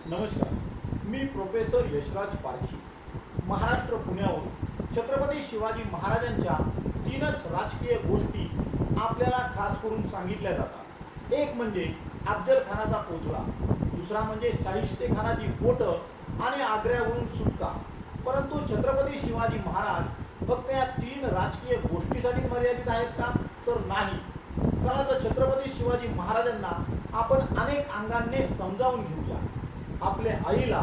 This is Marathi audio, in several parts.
नमस्कार, मी प्रोफेसर यशराज पारखी, महाराष्ट्र पुण्याहून छत्रपती शिवाजी महाराजांच्या तीनच राजकीय गोष्टी आपल्याला खास करून सांगितल्या जातात. एक म्हणजे अफजल खानाचा कोथळा, दुसरा म्हणजे शाहिस्ते खानाची बोटं आणि आग्र्यावरून सुटका. परंतु छत्रपती शिवाजी महाराज फक्त या तीन राजकीय गोष्टीसाठी मर्यादित आहेत का? तर नाही. चला तर छत्रपती शिवाजी महाराजांना आपण अनेक अंगांनी समजावून घेऊया. आपल्या आईला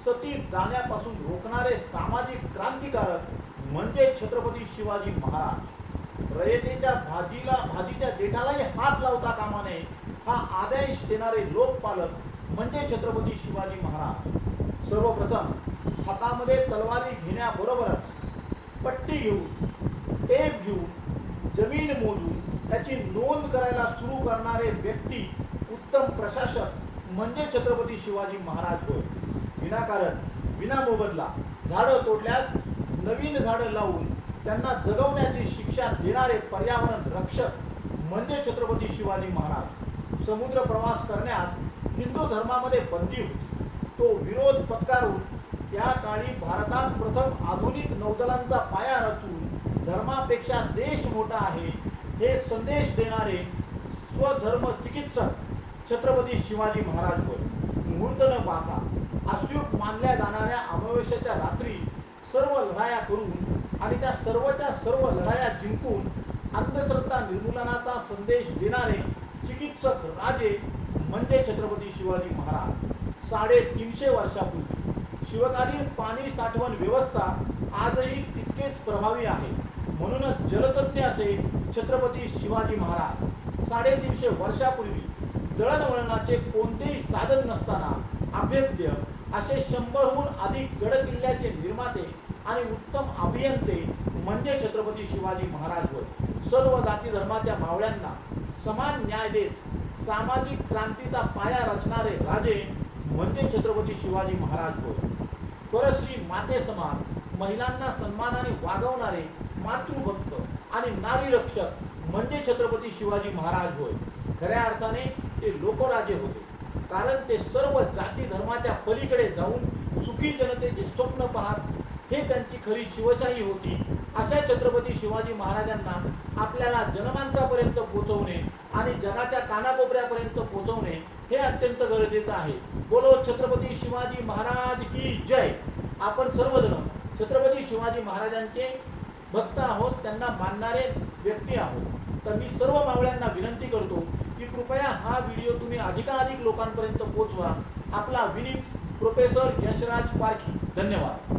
सती जाण्यापासून रोखणारे सामाजिक क्रांतिकारक म्हणजे छत्रपती शिवाजी महाराज. रयतेच्या भाजीच्या देठालाही हात लावता कामा नये हा आदेश देणारे लोकपालक म्हणजे छत्रपती शिवाजी महाराज. सर्वप्रथम हातामध्ये तलवारी घेण्याबरोबरच पट्टी घेऊन, टेप घेऊन, जमीन मोजून त्याची नोंद करायला सुरू करणारे व्यक्ती, उत्तम प्रशासक म्हणजे छत्रपती शिवाजी महाराज होय. विनाकारण, विना मोबदला झाडं तोडल्यास नवीन झाडं लावून त्यांना जगवण्याची शिक्षा देणारे पर्यावरण रक्षक म्हणजे छत्रपती शिवाजी महाराज. समुद्र प्रवास करण्यास हिंदू धर्मामध्ये बंदी होती. तो विरोध पत्करून त्या काळी भारतात प्रथम आधुनिक नौदलांचा पाया रचून धर्मापेक्षा देश मोठा आहे हे संदेश देणारे स्वधर्म चिकित्सक छत्रपती शिवाजी महाराज होय. मुहूर्त न पाहता अशुभ मानल्या जाणाऱ्या अमावस्येच्या रात्री सर्व लढाया करून आणि त्या सर्वच्या सर्व लढाया जिंकून अंधश्रद्धा निर्मूलनाचा संदेश देणारे चिकित्सक राजे म्हणजे छत्रपती शिवाजी महाराज. 350 वर्षापूर्वी शिवकालीन पाणी साठवण व्यवस्था आजही तितकेच प्रभावी आहे. म्हणूनच जलतज्ञ असे छत्रपती शिवाजी महाराज. 350 वर्षापूर्वी दळणवळणाचे कोणतेही साधन नसताना अभेद्य असे 100हून अधिक गडकिल्ल्याचे निर्माते आणि उत्तम अभियंते म्हणजे छत्रपती शिवाजी महाराज होय. सर्व जाती धर्माच्या मावळ्यांना समान न्याय देत सामाजिक क्रांतीचा पाया रचणारे राजे म्हणजे छत्रपती शिवाजी महाराज होय. परश्री माते समान महिलांना सन्मानाने वागवणारे मातृभक्त आणि नारी रक्षक म्हणजे छत्रपती शिवाजी महाराज होय. खऱ्या अर्थाने ते लोकराजे होते, कारण ते सर्व जाती धर्माच्या पलीकडे जाऊन सुखी जनतेचे स्वप्न पाहत हे त्यांची खरी शिवशाही होती. अशा छत्रपती शिवाजी महाराजांना आपल्याला जनमानसापर्यंत पोहोचवणे आणि जगाच्या कानाकोपऱ्यापर्यंत पोहोचवणे हे अत्यंत गरजेचं आहे. बोलो छत्रपती शिवाजी महाराज की जय. आपण सर्वजण छत्रपती शिवाजी महाराजांचे भक्त आहोत, त्यांना मानणारे व्यक्ती आहोत. तर मी सर्व मावळ्यांना विनंती करतो की कृपया हा व्हिडिओ तुम्ही अधिकाधिक लोकांपर्यंत पोहोचवा. आपला विनीत प्रोफेसर यशराज पारखी. धन्यवाद.